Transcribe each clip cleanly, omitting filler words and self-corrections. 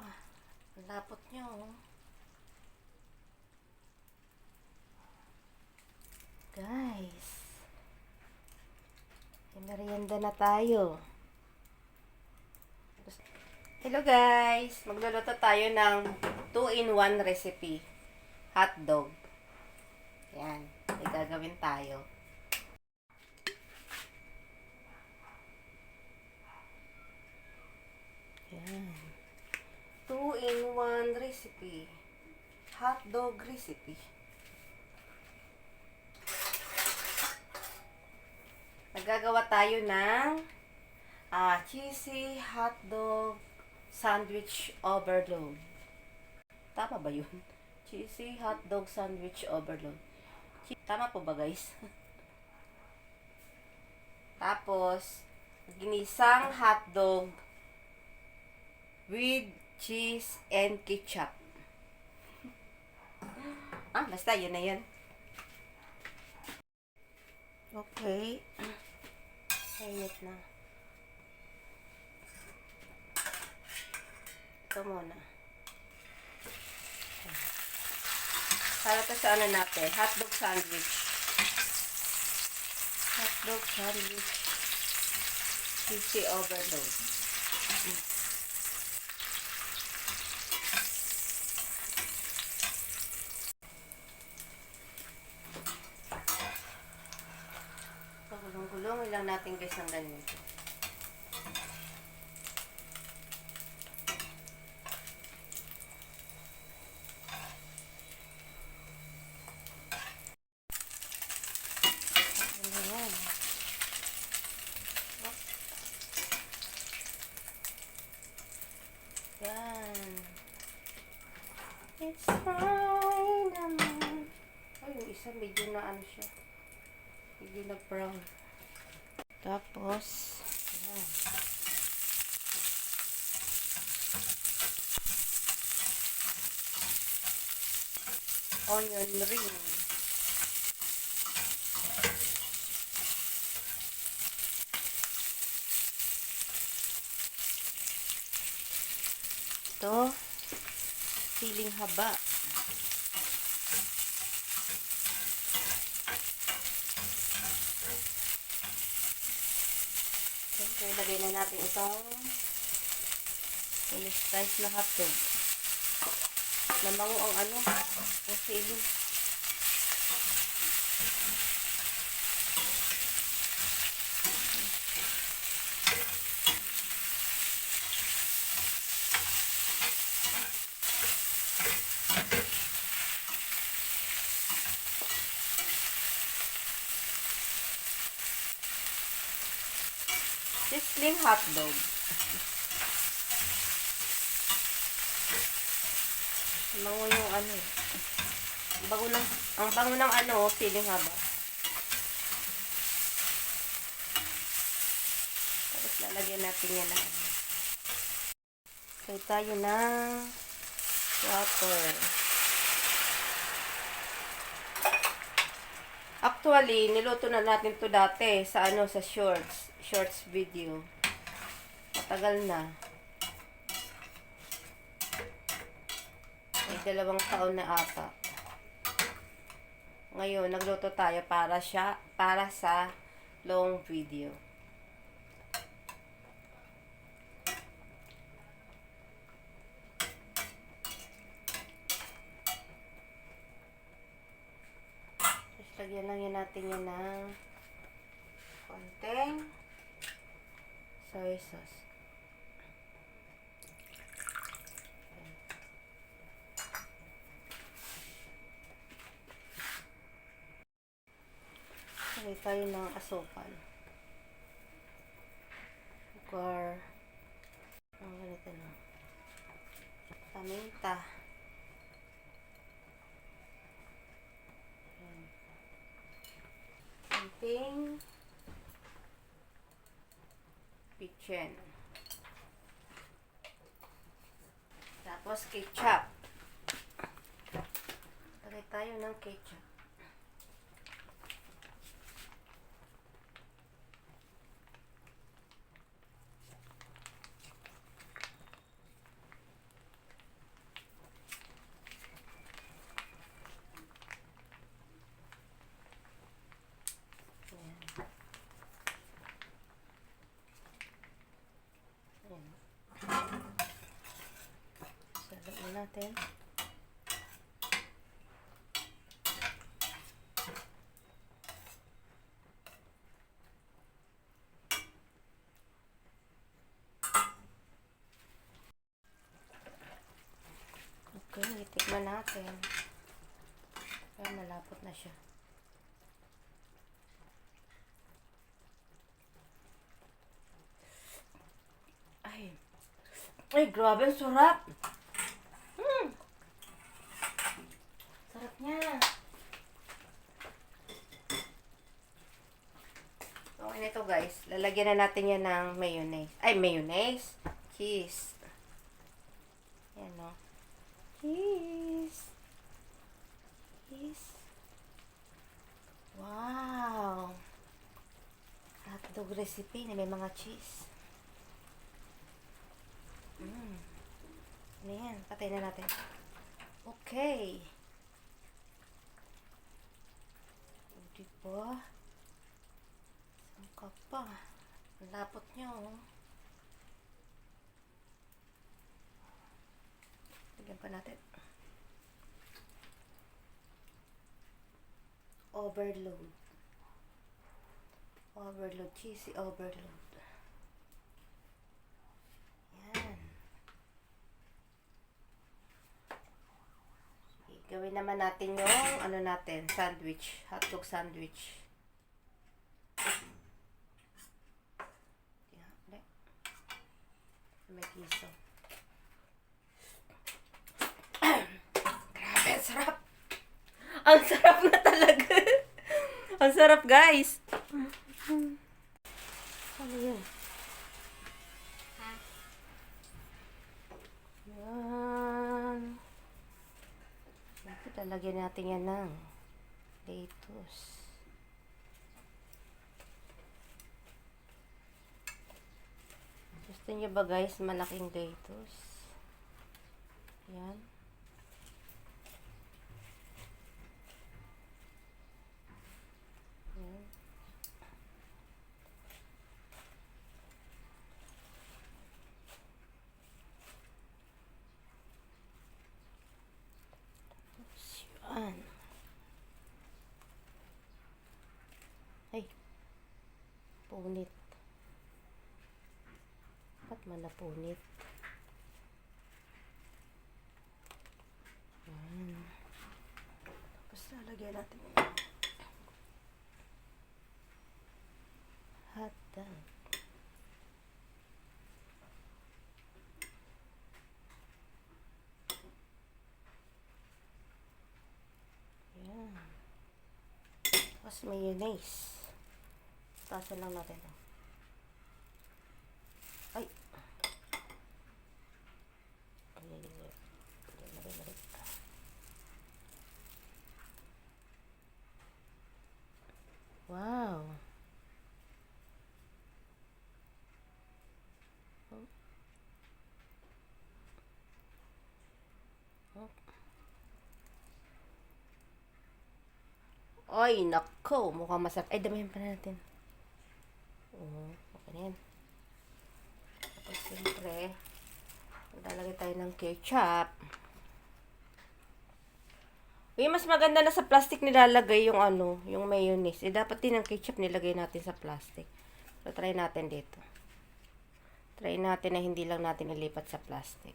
pa. Ang lapot niya, oh. Guys. Merienda na tayo. Hello guys! Magluluto tayo ng 2-in-1 recipe. Hotdog. Yan. May gagawin tayo. Yan. 2-in-1 recipe. Hotdog recipe. Nagagawa tayo ng cheesy hotdog sandwich overload. Tama ba yun? Cheesy hotdog sandwich overload. Tama po ba guys? Tapos, ginisang hotdog with cheese and ketchup. Basta yun na yun. Okay. Init na. Ito muna. Para to sa ano natin, hotdog sandwich. Hotdog sandwich. Cheesy overload. Gulong-gulong lang natin guys ng ganito. Yan. It's fine naman. Ay, yung isa medyo na ano siya. Medyo na brown. Tapos, yan. Onion ring. Ito, siling haba. So, ilagay na natin itong in-slice na hotdog. Namango ang ano, ang siling. Sizzling hotdog. Bango yung ano. Ang bango ng ano, siling haba. Tapos lalagyan natin yan na. Okay, tayo ng water. Actually, niluto na natin to dati sa ano, sa shorts video. Matagal na. May 2 taon na ata. Ngayon, nagluto tayo para sa long video. Tapos lagyan lang yan natin yan ng konting soy sauce. Lagay tayo ng asukal. Or ganito na. Paminta. Konting pichen. Tapos ketchup. Lagay tayo ng ketchup. natin. Okay, tikman natin. Kaya malapot na siya. Ay, grabe, ang sarap. Sarap niya. Okay na ito, guys. Lalagyan na natin yan ng mayonnaise. Ay, mayonnaise. Cheese. Yan, no? Cheese. Cheese. Wow. Hotdog recipe na may mga cheese. Ano yan? Patay na natin. Okay. O, diba? Saan ka pa? Ang lapot niya, oh. Lagyan pa natin. Overload. Overload. Cheesy overload. Yan. Gawin naman natin yung ano natin, sandwich, hotdog sandwich. Yan, may kiso. Grabe, ang sarap. Ang sarap na talaga. Ang sarap, guys. Ano yun? Yan. Lalagyan natin yan ng lettuce. Gusto niyo ba, guys, malaking lettuce? Yan. Yan. Yan. Ay. Punit. Ba't man napunit? Yan. Tapos lalagyan natin hotdog. Yan. Tapos mayonnaise. Tasan lang natin. Ay. Wow. Ay, nako. Mukhang masarap. Ay, damihan pa natin. Okay na yan. Tapos, siyempre, maglalagay tayo ng ketchup. Uy, mas maganda na sa plastic nilalagay yung ano, yung mayonnaise. Dapat din ang ketchup nilagay natin sa plastic. So, try natin dito. Try natin na hindi lang natin ilipat sa plastic.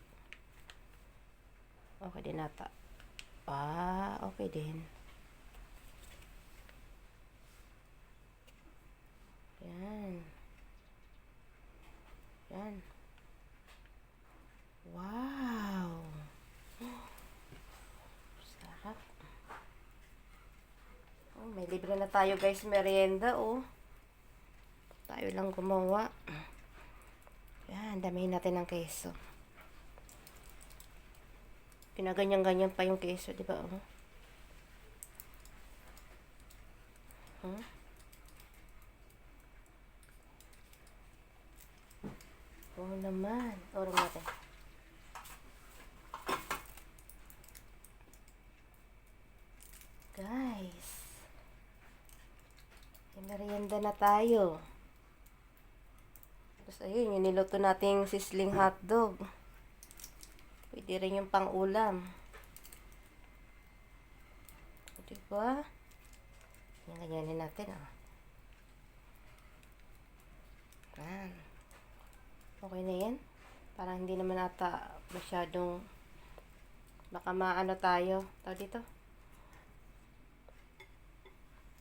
Okay din nata. Okay din. Yan. Yan. Wow. Sarap. May libre na tayo, guys, merienda, Tayo lang gumawa. Yan, damihin natin ng keso. Pinaganyan-ganyan pa yung keso, di ba, Oo naman. Orong natin. Guys. May merienda na tayo. Tapos ayun, yung niluto nating sisling hotdog. Pwede rin yung pang-ulam. Diba? Ganyanin natin, oh. Yan. Okay na yan. Parang hindi naman ata masyadong baka maano tayo. Tawag dito.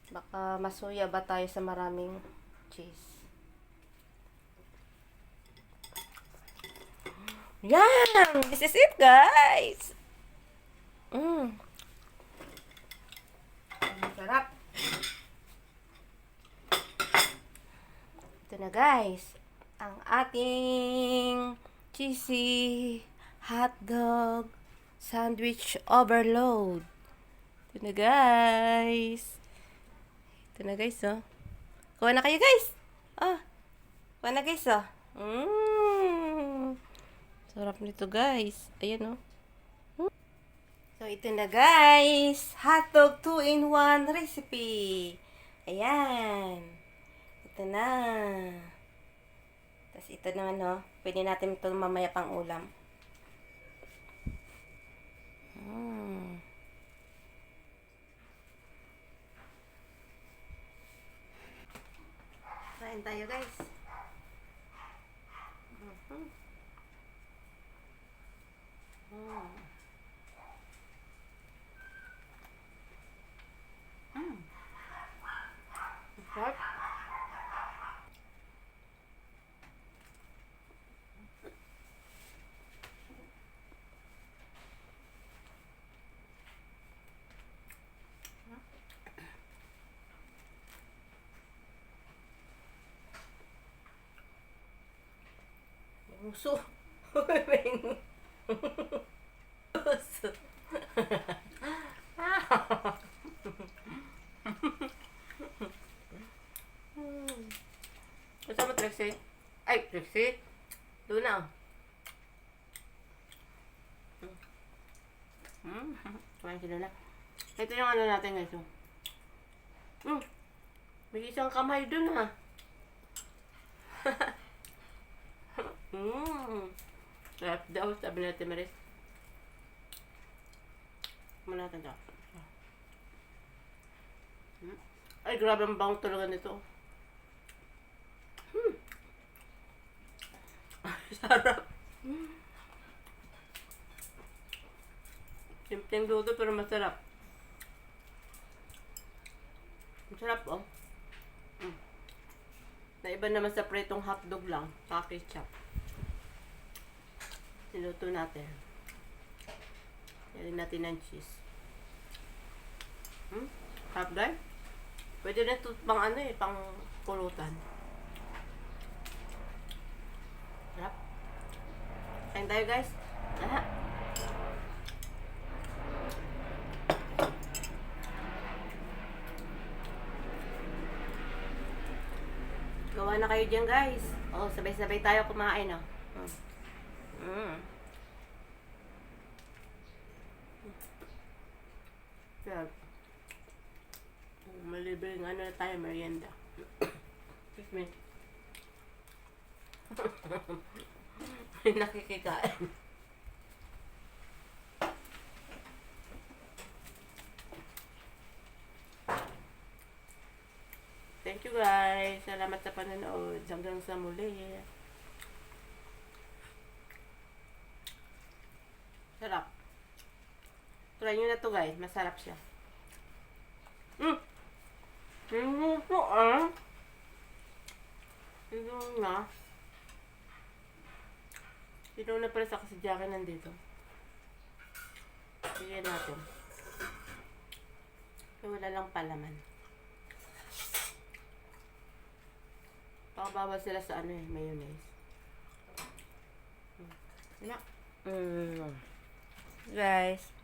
Baka masuya ba tayo sa maraming cheese. Yan! This is it, guys! Sarap. Ito na, guys. Ang ating cheesy hotdog sandwich overload. Ito na, guys. Ito na, guys, oh. Kuha na kayo, guys. Oh. Kuha na, guys, oh. Sarap nito, guys. Ayan, oh. So, ito na, guys. Hotdog 2-in-1 recipe. Ayan. Ito na. Tapos, ito naman, oh. Pwede natin ito mamaya pang ulam. Kain tayo, guys. Sarap. Uso. Uso. Kasama Trixie? Ay, Trixie. Doon na. Kumain sila na. Ito yung ano natin guys. May isang kamay doon ha. Sarap daw, sabi natin Maris. Kumain natin daw. Ay, grabe ang bang talaga nito. Sarap. Simpleng luto pero masarap. Masarap, oh. Naiba naman sa pretong hotdog lang. Sa ketchup. Niluto natin. Yarin natin ng cheese. Sarap guys. Pwede na ito pang ano eh, pang pulutan. Sarap. Kain tayo guys. Aha. Gawa na kayo dyan guys. Oh, sabay-sabay tayo kumain oh. Sarap. Malibring ano na tayo, merienda. Excuse me. May nakikikain. Thank you guys. Salamat sa panonood. Hanggang sa muli. Sarap. Try nyo na to guys. Masarap siya. Ito Ito na. Ito na pala sa kasadyakan nandito. Bigyan natin. So, wala lang palaman. Pakabawal sila sa ano eh, mayonnaise. Guys.